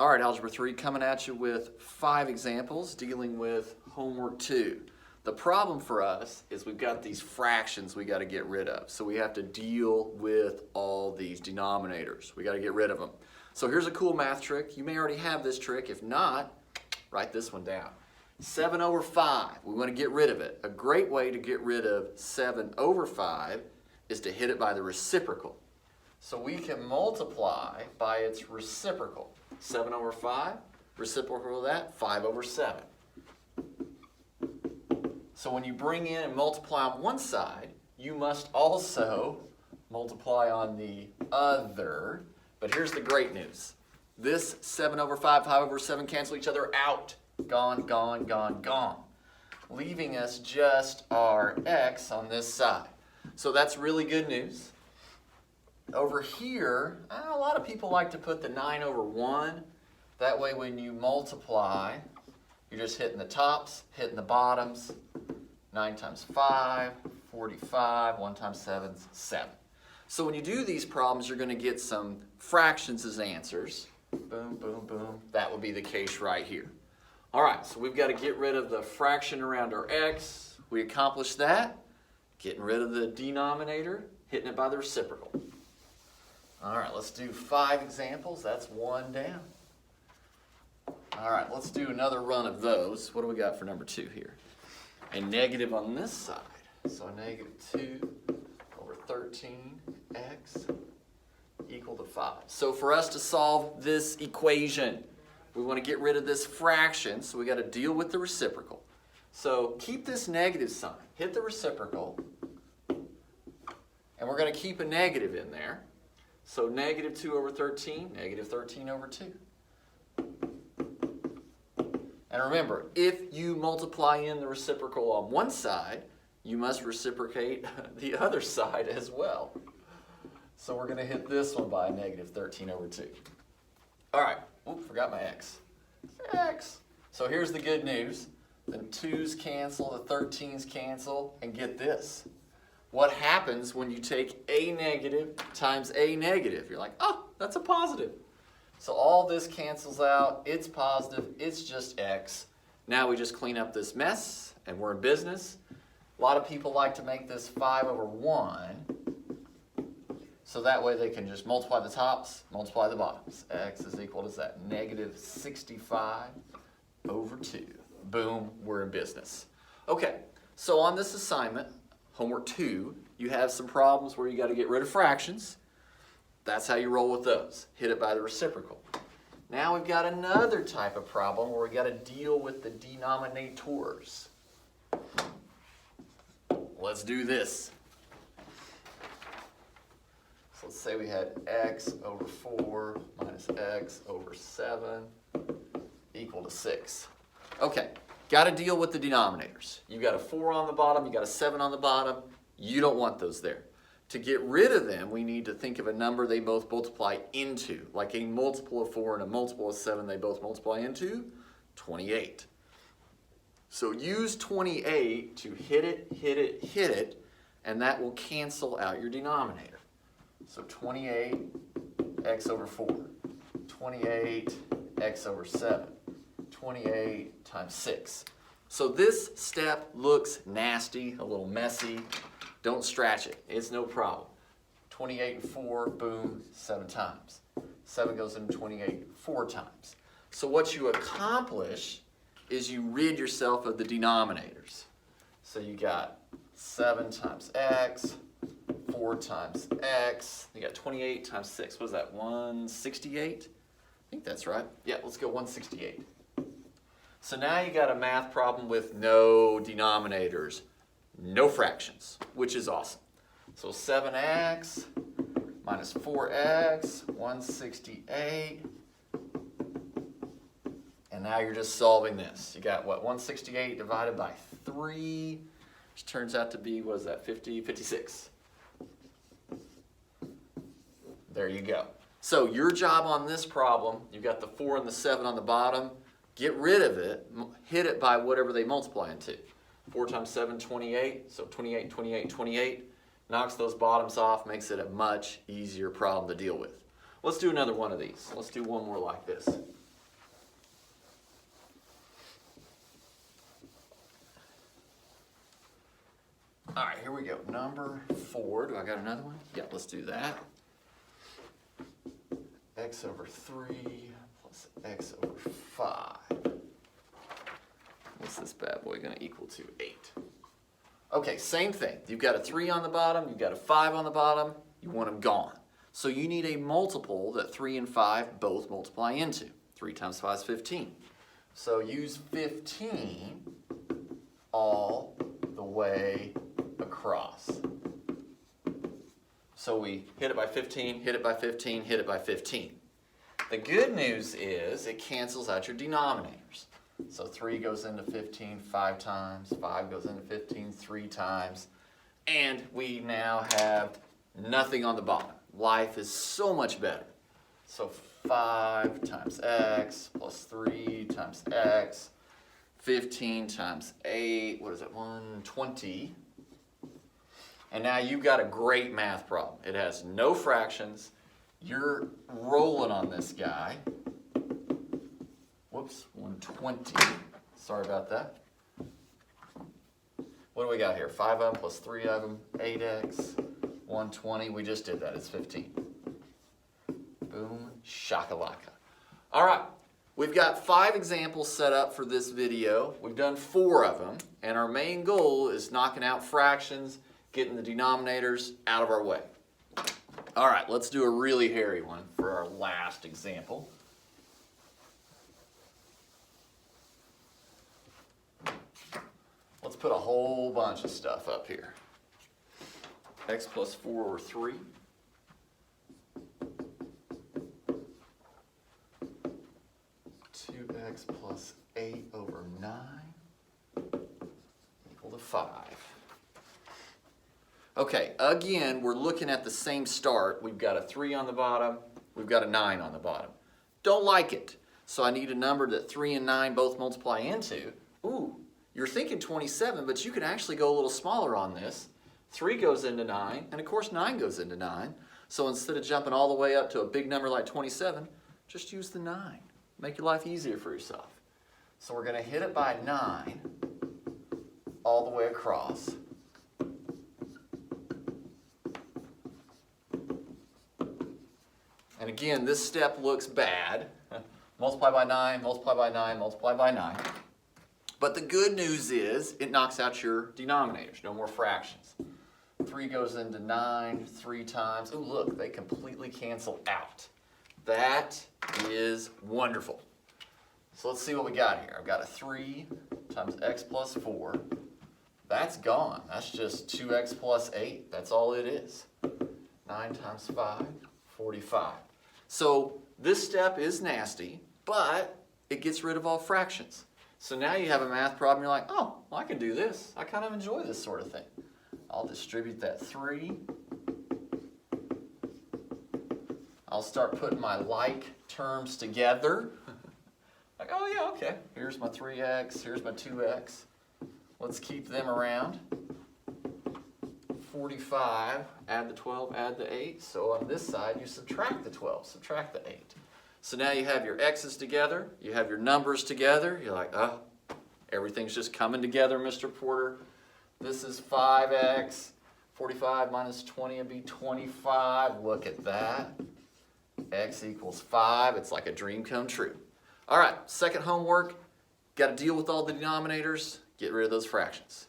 All right, Algebra 3 coming at you with 5 examples dealing with homework 2. The problem for us is we've got these fractions we got to get rid of. So we have to deal with all these denominators. We got to get rid of them. So here's a cool math trick. You may already have this trick. If not, write this one down. 7 over 5, we want to get rid of it. A great way to get rid of 7 over 5 is to hit it by the reciprocal. So we can multiply by its reciprocal. 7 over 5, reciprocal of that, 5 over 7. So when you bring in and multiply on one side, you must also multiply on the other. But here's the great news. This 7 over 5, 5 over 7 cancel each other out. Gone, gone, gone, gone. Leaving us just our x on this side. So that's really good news. Over here, a lot of people like to put the 9 over 1. That way when you multiply, you're just hitting the tops, hitting the bottoms. 9 times 5, 45, 1 times 7 is 7. So when you do these problems, you're going to get some fractions as answers. Boom, boom, boom. That would be the case right here. All right, so we've got to get rid of the fraction around our x. We accomplished that. Getting rid of the denominator, hitting it by the reciprocal. All right, let's do 5 examples. That's 1 down. All right, let's do another run of those. What do we got for number 2 here? A negative on this side. So a negative 2 over 13x equal to 5. So for us to solve this equation, we want to get rid of this fraction, so we got to deal with the reciprocal. So keep this negative sign, hit the reciprocal, and we're going to keep a negative in there. So negative 2 over 13, negative 13 over 2. And remember, if you multiply in the reciprocal on one side, you must reciprocate the other side as well. So we're going to hit this one by negative 13 over 2. All right, oop, forgot my x. X. So here's the good news. The 2's cancel, the 13's cancel, and get this. What happens when you take a negative times a negative? You're like, oh, that's a positive. So all this cancels out. It's positive. It's just x. Now we just clean up this mess, and we're in business. A lot of people like to make this 5 over 1. So that way they can just multiply the tops, multiply the bottoms. X is equal to that, negative 65 over 2. Boom, we're in business. Okay, so on this assignment, homework 2, you have some problems where you got to get rid of fractions. That's how you roll with those. Hit it by the reciprocal. Now we've got another type of problem where we got to deal with the denominators. Let's do this. So let's say we had x over 4 minus x over 7 equal to 6. Okay, got to deal with the denominators. You got a 4 on the bottom, you got a 7 on the bottom. You don't want those there. To get rid of them, we need to think of a number they both multiply into, like a multiple of 4 and a multiple of 7 they both multiply into, 28. So use 28 to hit it, hit it, hit it, and that will cancel out your denominator. So 28 x over 4, 28 x over 7, 28 times 6. So this step looks nasty, a little messy. Don't scratch it. It's no problem. 28 and 4, boom, 7 times. 7 goes into 28 4 times. So what you accomplish is you rid yourself of the denominators. So you got 7 times x, 4 times x. You got 28 times 6. What is that, 168? I think that's right. Yeah, let's go 168. So now you got a math problem with no denominators. No fractions, which is awesome. So 7x minus 4x, 168. And now you're just solving this. You got what, 168 divided by 3, which turns out to be, what is that, 56. There you go. So your job on this problem, you've got the 4 and the 7 on the bottom. Get rid of it, hit it by whatever they multiply into. 4 times 7, 28. So 28, 28, 28. Knocks those bottoms off, makes it a much easier problem to deal with. Let's do another one of these. Let's do one more like this. All right, here we go. Number 4. Do I got another one? Yeah, let's do that. X over 3 plus x over 5. What's this bad boy going to equal to? 8. Okay, same thing. You've got a 3 on the bottom, you've got a 5 on the bottom, you want them gone. So you need a multiple that 3 and 5 both multiply into. 3 times 5 is 15. So use 15 all the way across. So we hit it by 15, hit it by 15, hit it by 15. The good news is it cancels out your denominators. So 3 goes into 15 5 times, 5 goes into 15 3 times, and we now have nothing on the bottom. Life is so much better. So 5 times x plus 3 times x, 15 times 8, what is it, 120. And now you've got a great math problem. It has no fractions. You're rolling on this guy. Whoops, 120. Sorry about that. What do we got here? 5 of them plus 3 of them, 8x, 120. We just did that, it's 15. Boom, shakalaka. All right, we've got 5 examples set up for this video. We've done 4 of them, and our main goal is knocking out fractions, getting the denominators out of our way. All right, let's do a really hairy one for our last example. Let's put a whole bunch of stuff up here. X plus 4 over 3. X plus 8 over 9 equal to 5. Okay, again, we're looking at the same start. We've got a 3 on the bottom, we've got a 9 on the bottom. Don't like it, so I need a number that 3 and 9 both multiply into. Ooh, you're thinking 27, but you can actually go a little smaller on this. 3 goes into 9, and of course 9 goes into 9. So instead of jumping all the way up to a big number like 27, just use the 9. Make your life easier for yourself. So we're going to hit it by 9 all the way across. And again, this step looks bad. Multiply by 9, multiply by 9, multiply by 9. But the good news is it knocks out your denominators, no more fractions. 3 goes into 9 3 times. Ooh, look, they completely cancel out. That is wonderful. So let's see what we got here. I've got a 3 times x plus 4. That's gone. That's just 2x plus 8. That's all it is. 9 times 5, 45. So this step is nasty, but it gets rid of all fractions. So now you have a math problem, you're like, oh, well, I can do this. I kind of enjoy this sort of thing. I'll distribute that 3. I'll start putting my like terms together. Like, oh yeah, okay. Here's my 3x, here's my 2x. Let's keep them around. 45, add the 12, add the 8. So on this side, you subtract the 12, subtract the 8. So now you have your x's together, you have your numbers together. You're like, oh, everything's just coming together, Mr. Porter. This is 5x. 45 minus 20 would be 25. Look at that. X equals 5. It's like a dream come true. All right, second homework. Got to deal with all the denominators. Get rid of those fractions.